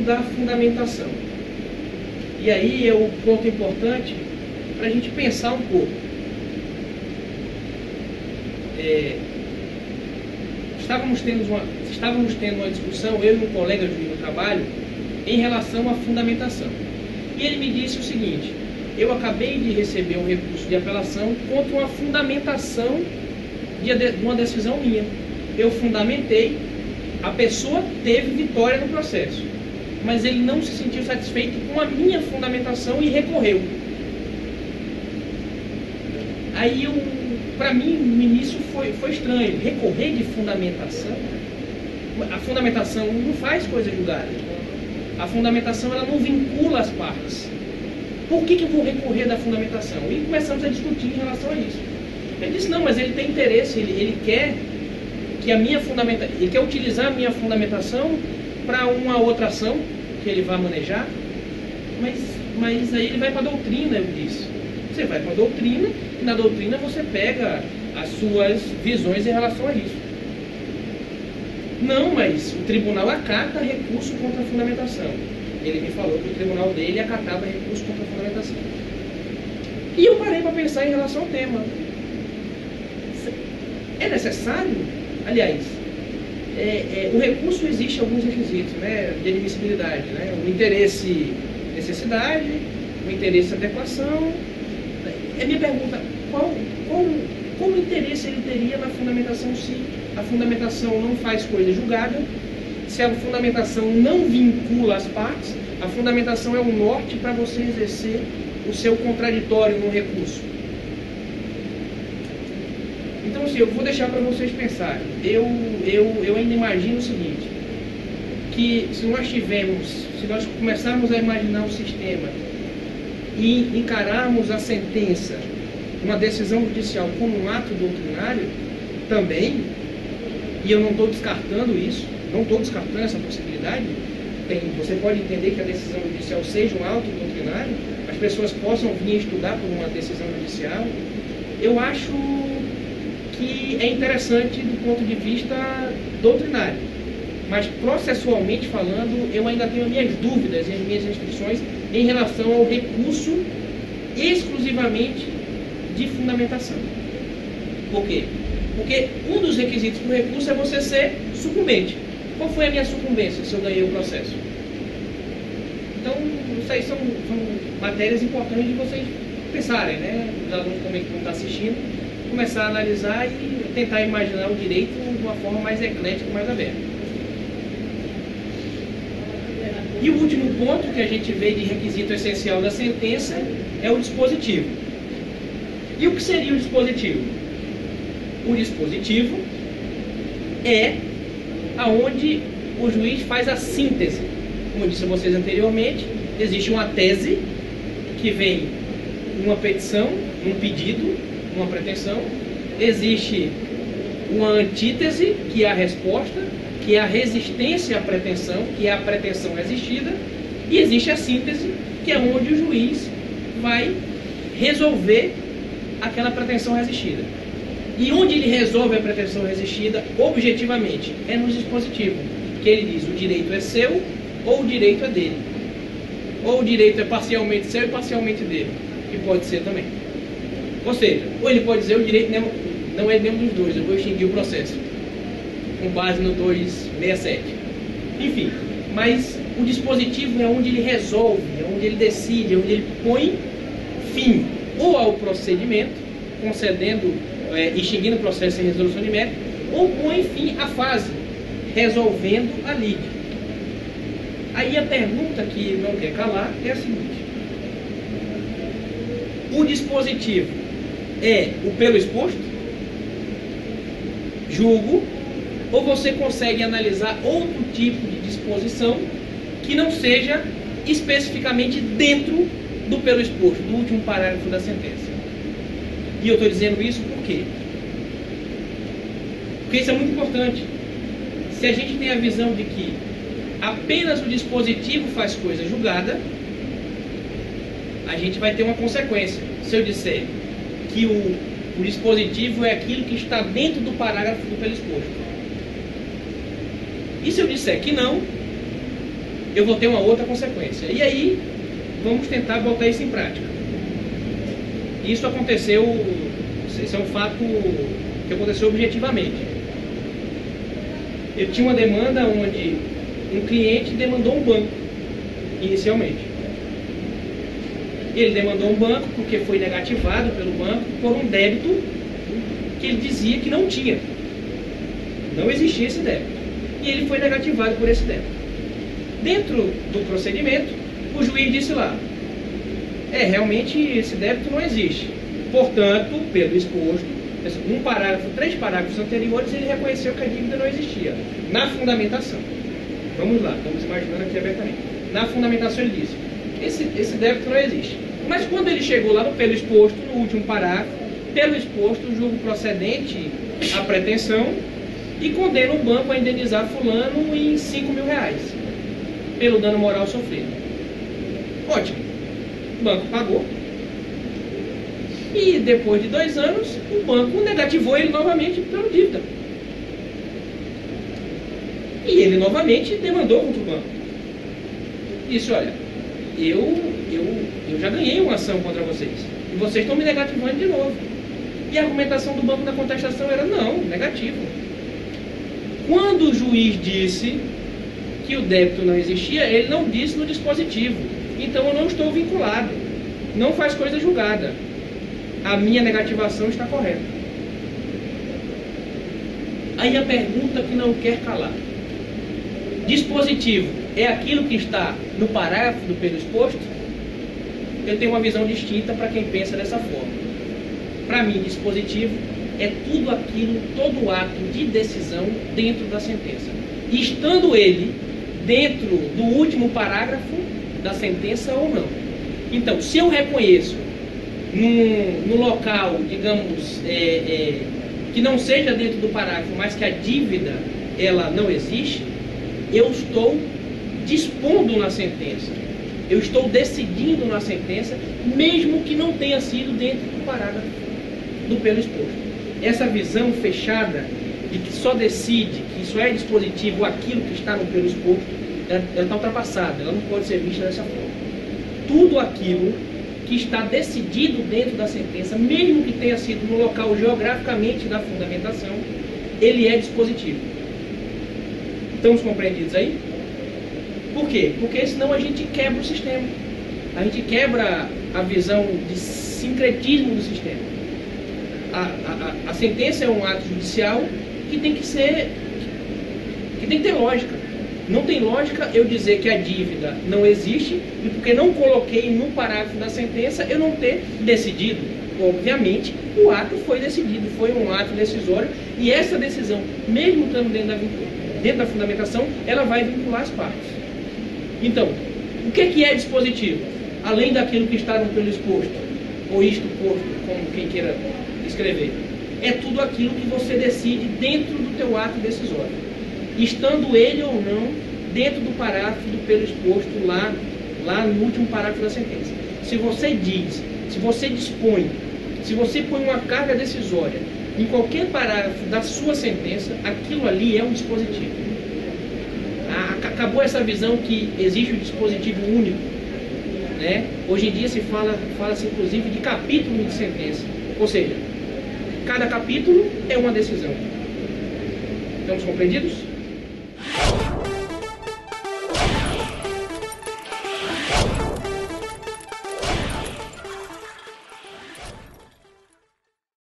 da fundamentação. E aí é o ponto importante para a gente pensar um pouco. Estávamos tendo uma discussão, eu e um colega juiz do trabalho, em relação à fundamentação. E ele me disse o seguinte: eu acabei de receber um recurso de apelação contra uma fundamentação de uma decisão minha. Eu fundamentei, a pessoa teve vitória no processo, mas ele não se sentiu satisfeito com a minha fundamentação e recorreu. Aí, para mim, no início foi estranho. Recorrer de fundamentação? A fundamentação não faz coisa julgada. A fundamentação, ela não vincula as partes. Por que eu vou recorrer da fundamentação? E começamos a discutir em relação a isso. Ele disse: não, mas ele tem interesse, ele quer que a minha fundamentação, ele quer utilizar a minha fundamentação para uma outra ação que ele vai manejar, mas aí ele vai para a doutrina, eu disse. Você vai para a doutrina, e na doutrina você pega as suas visões em relação a isso. Não, mas o tribunal acata recurso contra a fundamentação. Ele me falou que o tribunal dele acatava recurso contra a fundamentação. E eu parei para pensar em relação ao tema. É necessário? Aliás, o recurso existe alguns requisitos, né, de admissibilidade, né? O interesse, necessidade, o interesse, adequação. Minha pergunta: qual interesse ele teria na fundamentação se a fundamentação não faz coisa julgada, se a fundamentação não vincula as partes? A fundamentação é o norte para você exercer o seu contraditório no recurso. Então, assim, eu vou deixar para vocês pensarem. Eu ainda imagino o seguinte, que se nós começarmos a imaginar o sistema e encararmos a sentença, uma decisão judicial, como um ato doutrinário, também, e eu não estou descartando isso, não estou descartando essa possibilidade, você pode entender que a decisão judicial seja um ato doutrinário, as pessoas possam vir estudar por uma decisão judicial. Eu acho que é interessante do ponto de vista doutrinário, mas processualmente falando, eu ainda tenho minhas dúvidas e as minhas restrições em relação ao recurso exclusivamente de fundamentação. Por quê? Porque um dos requisitos para o recurso é você ser sucumbente. Qual foi a minha sucumbência se eu ganhei o processo? Então, isso aí são matérias importantes de vocês pensarem, né? Os alunos também que vão estar assistindo, começar a analisar e tentar imaginar o direito de uma forma mais eclética, mais aberta. E o último ponto que a gente vê de requisito essencial da sentença é o dispositivo. E o que seria o dispositivo? O dispositivo é aonde o juiz faz a síntese. Como eu disse a vocês anteriormente, existe uma tese que vem uma petição, um pedido, uma pretensão. Existe uma antítese, que é a resposta, que é a resistência à pretensão, que é a pretensão resistida. E existe a síntese, que é onde o juiz vai resolver aquela pretensão resistida. E onde ele resolve a pretensão resistida, objetivamente, é no dispositivo, que ele diz: o direito é seu ou o direito é dele. Ou o direito é parcialmente seu e parcialmente dele, que pode ser também. Ou seja, ou ele pode dizer: o direito não é nenhum dos dois, eu vou extinguir o processo, com base no 267. Enfim, mas o dispositivo é onde ele resolve, é onde ele decide, é onde ele põe fim ou ao procedimento, concedendo, extinguindo o processo em resolução de mérito, ou põe fim à fase, resolvendo a lide. Aí a pergunta que não quer calar é a seguinte: o dispositivo é o pelo exposto, julgo, ou você consegue analisar outro tipo de disposição que não seja especificamente dentro do pelo exposto, do último parágrafo da sentença? E eu estou dizendo isso por quê? Porque isso é muito importante. Se a gente tem a visão de que apenas o dispositivo faz coisa julgada, a gente vai ter uma consequência. Se eu disser que o dispositivo é aquilo que está dentro do parágrafo do pelo exposto, e se eu disser que não, eu vou ter uma outra consequência. E aí, vamos tentar botar isso em prática. Isso aconteceu, esse é um fato que aconteceu objetivamente. Eu tinha uma demanda onde um cliente demandou um banco, inicialmente. Ele demandou um banco porque foi negativado pelo banco por um débito que ele dizia que não tinha. Não existia esse débito. E ele foi negativado por esse débito. Dentro do procedimento, o juiz disse lá: realmente esse débito não existe. Portanto, pelo exposto, um parágrafo, 3 parágrafos anteriores, ele reconheceu que a dívida não existia. Na fundamentação, vamos lá, estamos imaginando aqui abertamente. Na fundamentação ele disse: esse débito não existe. Mas quando ele chegou lá no pelo exposto, no último parágrafo, pelo exposto, julgo procedente a pretensão e condena o banco a indenizar fulano em 5 mil reais pelo dano moral sofrido. Ótimo. O banco pagou. E depois de 2 anos, o banco negativou ele novamente pela dívida. E ele novamente demandou contra o banco. Disse: olha, eu já ganhei uma ação contra vocês. E vocês estão me negativando de novo. E a argumentação do banco na contestação era: não, negativo. Quando o juiz disse que o débito não existia, ele não disse no dispositivo. Então eu não estou vinculado. Não faz coisa julgada. A minha negativação está correta. Aí a pergunta que não quer calar: dispositivo é aquilo que está no parágrafo do pelo exposto? Eu tenho uma visão distinta para quem pensa dessa forma. Para mim, dispositivo é tudo aquilo, todo ato de decisão dentro da sentença, estando ele dentro do último parágrafo da sentença ou não. Então, se eu reconheço no local, digamos, que não seja dentro do parágrafo, mas que a dívida ela não existe, eu estou dispondo na sentença, eu estou decidindo na sentença, mesmo que não tenha sido dentro do parágrafo do pelo exposto. Essa visão fechada de que só decide, que só é dispositivo aquilo que está no pelo exposto, ela está ultrapassada, ela não pode ser vista dessa forma. Tudo aquilo que está decidido dentro da sentença, mesmo que tenha sido no local geograficamente da fundamentação, ele é dispositivo. Estamos compreendidos aí? Por quê? Porque senão a gente quebra o sistema. A gente quebra a visão de sincretismo do sistema. A sentença é um ato judicial que tem que ter lógica. Não tem lógica eu dizer que a dívida não existe e porque não coloquei no parágrafo da sentença eu não ter decidido. Obviamente, o ato foi decidido, foi um ato decisório e essa decisão, mesmo estando dentro da fundamentação, ela vai vincular as partes. Então, o que é dispositivo? Além daquilo que está no pelo exposto, ou isto posto, como quem queira escrever, é tudo aquilo que você decide dentro do teu ato decisório, estando ele ou não dentro do parágrafo do pelo exposto lá no último parágrafo da sentença. Se você diz, se você dispõe, se você põe uma carga decisória em qualquer parágrafo da sua sentença, aquilo ali é um dispositivo. Acabou essa visão que existe um dispositivo único, né? Hoje em dia se fala-se inclusive de capítulo de sentença, ou seja, cada capítulo é uma decisão. Estamos compreendidos?